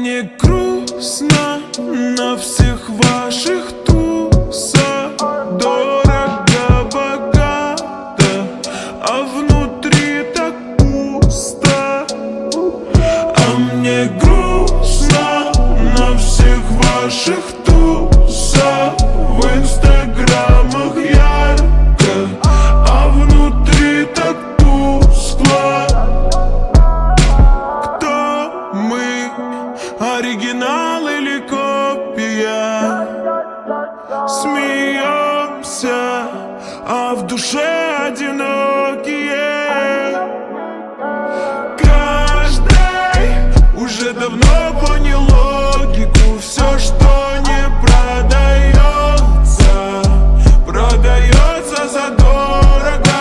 мне грустно на всех ваших тусах. Дорого, богато, а внутри так пусто. А мне грустно на всех ваших тусах. В инстаграмах ярко, а внутри так тускло. Кто мы, оригинал или копия? Смеемся, а в душе одинокие. Каждый уже давно понял логику. Все, что не продается, продается задорого.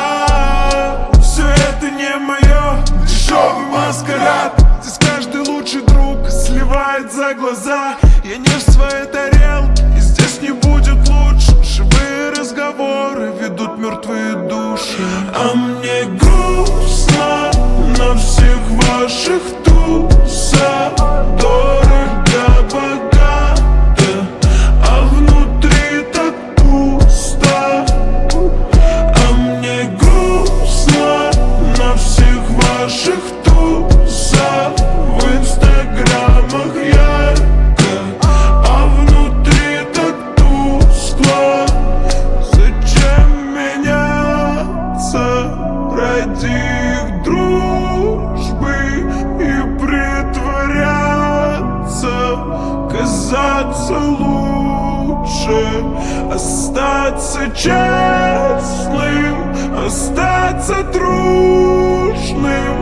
Все это не мое, дешевый маскарад. Здесь каждый лучший друг сливает за глаза. Я не в своей тарелке, и здесь не будет лучше. Живые разговоры ведут мертвые души. А мне грустно на всех ваших тусах. Дорого, богато, а внутри так пусто. А мне грустно на всех ваших тусах. В инстаграмах ярко, а внутри так тускло. Зачем меняться ради их дружбы и притворяться? Казаться лучше, остаться честным, остаться дружным.